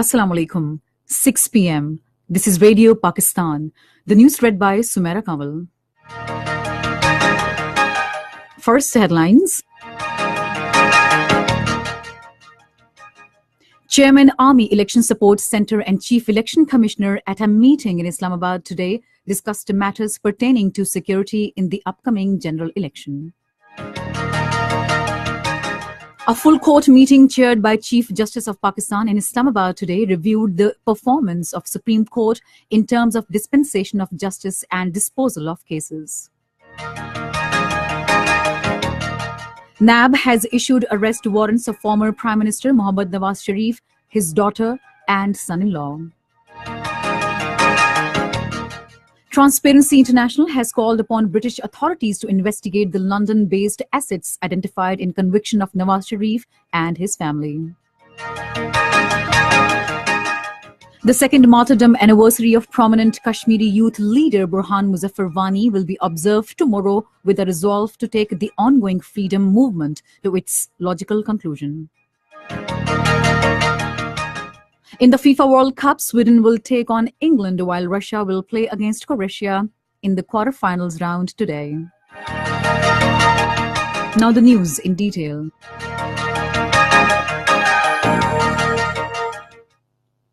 Assalamu alaikum. 6 p.m. This is Radio Pakistan. The news read by Sumaira Kamal. First headlines. Chairman Army Election Support Center and Chief Election Commissioner at a meeting in Islamabad today discussed matters pertaining to security in the upcoming general election. A full court meeting chaired by Chief Justice of Pakistan in Islamabad today reviewed the performance of Supreme Court in terms of dispensation of justice and disposal of cases. NAB has issued arrest warrants of former Prime Minister Mohammad Nawaz Sharif, his daughter and son-in-law. Transparency International has called upon British authorities to investigate the London-based assets identified in conviction of Nawaz Sharif and his family. The second martyrdom anniversary of prominent Kashmiri youth leader Burhan Muzaffar Wani will be observed tomorrow with a resolve to take the ongoing freedom movement to its logical conclusion. In the FIFA World Cup, Sweden will take on England while Russia will play against Croatia in the quarterfinals round today. Now the news in detail.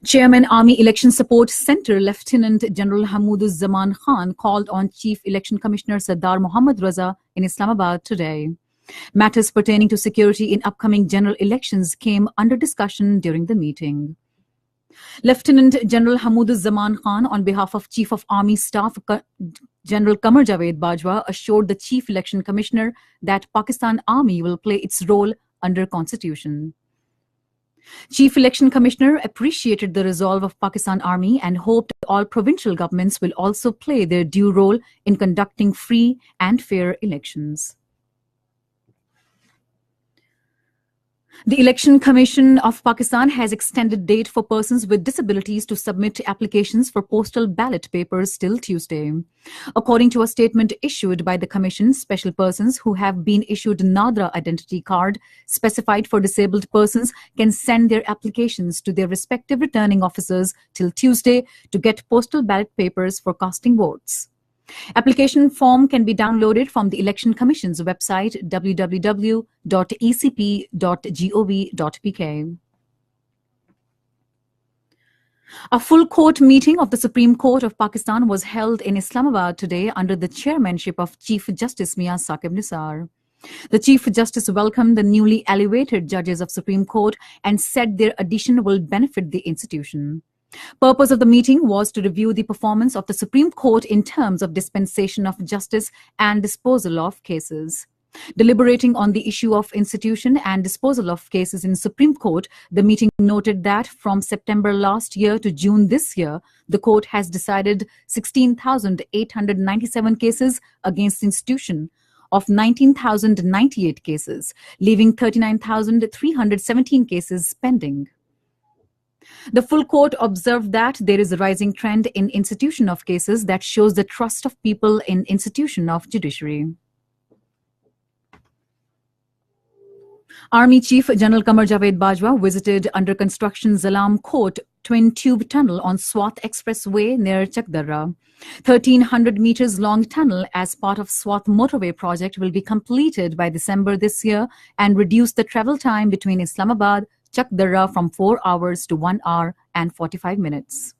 Chairman Army Election Support Center Lieutenant General Hamiduzzaman Khan called on Chief Election Commissioner Sardar Mohammad Raza in Islamabad today. Matters pertaining to security in upcoming general elections came under discussion during the meeting. Lieutenant General Hamiduzzaman Khan, on behalf of Chief of Army Staff General Qamar Javed Bajwa, assured the Chief Election Commissioner that Pakistan Army will play its role under Constitution. Chief Election Commissioner appreciated the resolve of Pakistan Army and hoped all provincial governments will also play their due role in conducting free and fair elections. The Election Commission of Pakistan has extended date for persons with disabilities to submit applications for postal ballot papers till Tuesday. According to a statement issued by the Commission, special persons who have been issued Nadra identity card specified for disabled persons can send their applications to their respective returning officers till Tuesday to get postal ballot papers for casting votes. Application form can be downloaded from the Election Commission's website www.ecp.gov.pk. A full court meeting of the Supreme Court of Pakistan was held in Islamabad today under the chairmanship of Chief Justice Mia Saqib Nisar. The Chief Justice welcomed the newly elevated judges of Supreme Court and said their addition will benefit the institution. Purpose of the meeting was to review the performance of the Supreme Court in terms of dispensation of justice and disposal of cases. Deliberating on the issue of institution and disposal of cases in Supreme Court, the meeting noted that from September last year to June this year, the court has decided 16,897 cases against institution of 19,098 cases, leaving 39,317 cases pending. The full court observed that there is a rising trend in institution of cases that shows the trust of people in institution of judiciary. Army Chief General Qamar Javed Bajwa visited under construction Zalam Court twin tube tunnel on Swat Expressway near Chakdarra. 1,300 meters long tunnel as part of Swat motorway project will be completed by December this year and reduce the travel time between Islamabad Chakdarra from 4 hours to 1 hour and 45 minutes.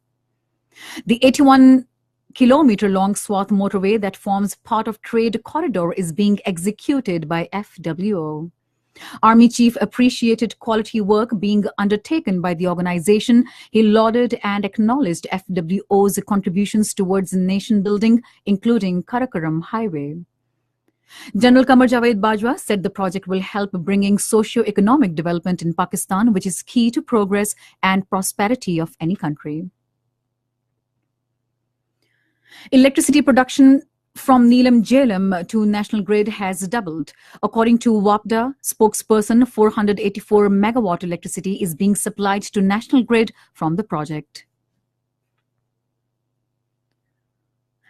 The 81-kilometer-long Swat motorway that forms part of trade corridor is being executed by FWO. Army Chief appreciated quality work being undertaken by the organization. He lauded and acknowledged FWO's contributions towards nation building, including Karakoram Highway. General Qamar Javed Bajwa said the project will help bringing socio-economic development in Pakistan, which is key to progress and prosperity of any country. Electricity production from Neelam Jhelum to National Grid has doubled. According to WAPDA spokesperson, 484 megawatt electricity is being supplied to National Grid from the project.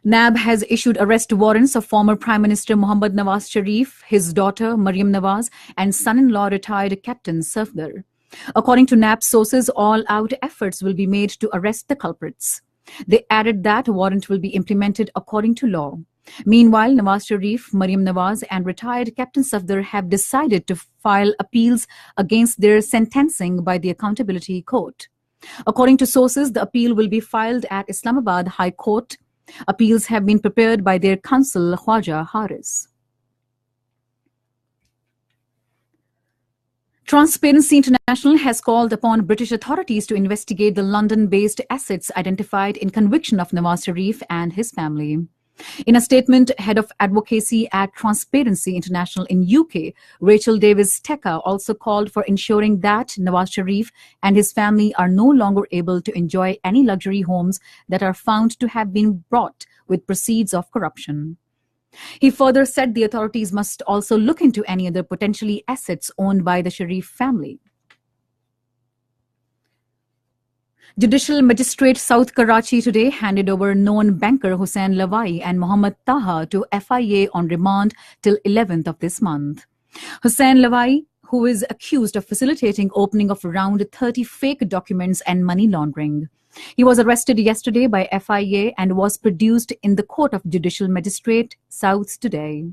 NAB has issued arrest warrants of former Prime Minister Mohammad Nawaz Sharif, his daughter Maryam Nawaz, and son-in-law retired Captain Safdar. According to NAP sources, all-out efforts will be made to arrest the culprits. They added that a warrant will be implemented according to law. Meanwhile, Nawaz Sharif, Mariam Nawaz, and retired Captain Safdar have decided to file appeals against their sentencing by the Accountability Court. According to sources, the appeal will be filed at Islamabad High Court. Appeals have been prepared by their counsel, Khwaja Haris. Transparency International has called upon British authorities to investigate the London-based assets identified in conviction of Nawaz Sharif and his family. In a statement, head of advocacy at Transparency International in UK, Rachel Davis-Tekka, also called for ensuring that Nawaz Sharif and his family are no longer able to enjoy any luxury homes that are found to have been bought with proceeds of corruption. He further said the authorities must also look into any other potentially assets owned by the Sharif family. Judicial Magistrate South Karachi today handed over known banker Hussain Lawai and Mohammad Taha to FIA on remand till 11th of this month. Hussain Lawai, who is accused of facilitating opening of around 30 fake documents and money laundering. He was arrested yesterday by FIA and was produced in the Court of Judicial Magistrate South today.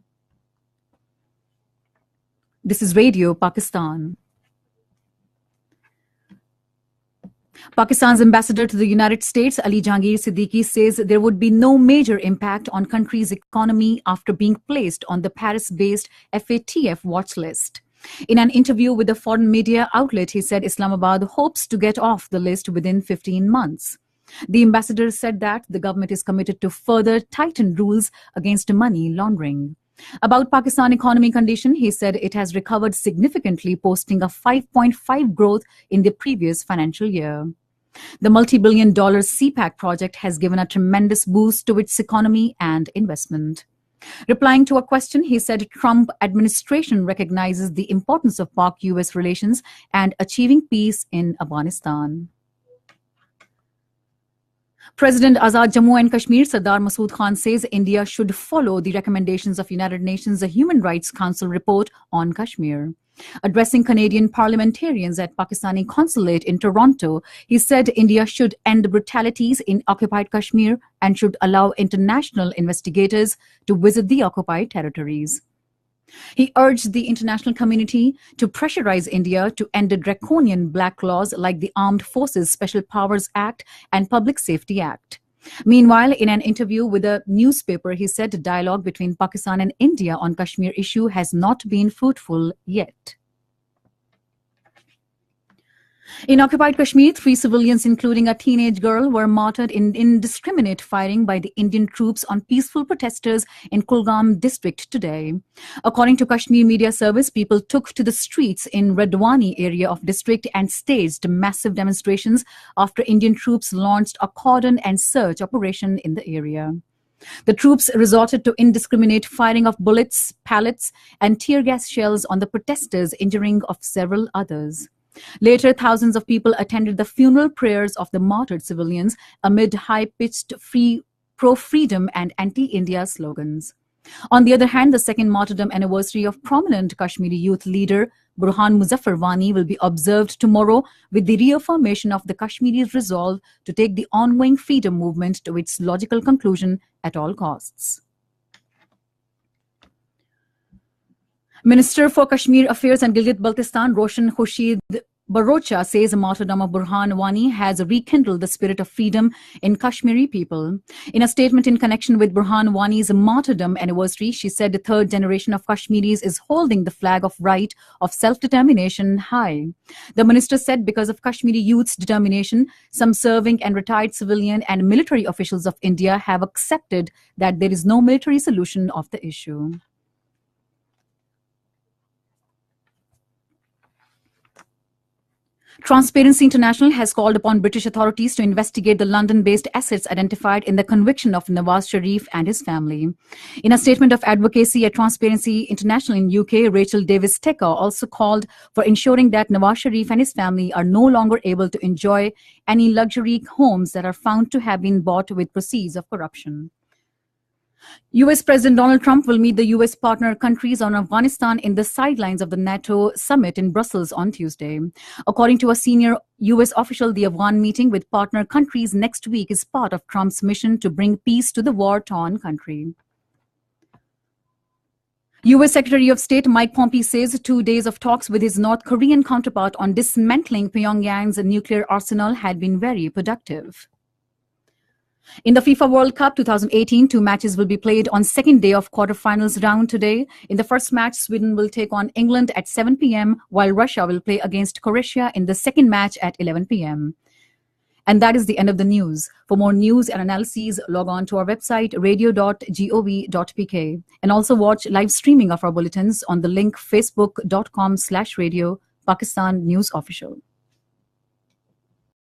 This is Radio Pakistan. Pakistan's ambassador to the United States, Ali Jahangir Siddiqui, says there would be no major impact on country's economy after being placed on the Paris-based FATF watch list. In an interview with a foreign media outlet, he said Islamabad hopes to get off the list within 15 months. The ambassador said that the government is committed to further tighten rules against money laundering. About Pakistan economy condition, he said it has recovered significantly, posting a 5.5 growth in the previous financial year. The multi-billion-dollar CPAC project has given a tremendous boost to its economy and investment. Replying to a question, he said Trump administration recognizes the importance of Pak-US relations and achieving peace in Afghanistan. President Azad Jammu and Kashmir Sardar Masood Khan says India should follow the recommendations of United Nations Human Rights Council report on Kashmir. Addressing Canadian parliamentarians at Pakistani consulate in Toronto, he said India should end brutalities in occupied Kashmir and should allow international investigators to visit the occupied territories. He urged the international community to pressurize India to end the draconian black laws like the Armed Forces Special Powers Act and Public Safety Act. Meanwhile, in an interview with a newspaper, he said dialogue between Pakistan and India on Kashmir issue has not been fruitful yet. In occupied Kashmir, 3 civilians, including a teenage girl, were martyred in indiscriminate firing by the Indian troops on peaceful protesters in Kulgam district today. According to Kashmir Media Service, people took to the streets in Redwani area of district and staged massive demonstrations after Indian troops launched a cordon and search operation in the area. The troops resorted to indiscriminate firing of bullets, pellets, and tear gas shells on the protesters, injuring of several others. Later, thousands of people attended the funeral prayers of the martyred civilians amid high-pitched pro-freedom and anti-India slogans. On the other hand, the second martyrdom anniversary of prominent Kashmiri youth leader Burhan Muzaffar Wani will be observed tomorrow with the reaffirmation of the Kashmiris' resolve to take the ongoing freedom movement to its logical conclusion at all costs. Minister for Kashmir Affairs and Gilgit-Baltistan, Roshan Khurshid Barocha, says the martyrdom of Burhan Wani has rekindled the spirit of freedom in Kashmiri people. In a statement in connection with Burhan Wani's martyrdom anniversary, she said the third generation of Kashmiris is holding the flag of right of self-determination high. The minister said because of Kashmiri youth's determination, some serving and retired civilian and military officials of India have accepted that there is no military solution of the issue. Transparency International has called upon British authorities to investigate the London-based assets identified in the conviction of Nawaz Sharif and his family. In a statement of advocacy at Transparency International in UK, Rachel Davis-Tekka also called for ensuring that Nawaz Sharif and his family are no longer able to enjoy any luxury homes that are found to have been bought with proceeds of corruption. US President Donald Trump will meet the US partner countries on Afghanistan in the sidelines of the NATO summit in Brussels on Tuesday. According to a senior US official, the Afghan meeting with partner countries next week is part of Trump's mission to bring peace to the war-torn country. US Secretary of State Mike Pompeo says 2 days of talks with his North Korean counterpart on dismantling Pyongyang's nuclear arsenal had been very productive. In the FIFA World Cup 2018, 2 matches will be played on second day of quarterfinals round today. In the first match, Sweden will take on England at 7 p.m., while Russia will play against Croatia in the second match at 11 p.m. And that is the end of the news. For more news and analyses, log on to our website, radio.gov.pk, and also watch live streaming of our bulletins on the link facebook.com/radio Pakistan News Official.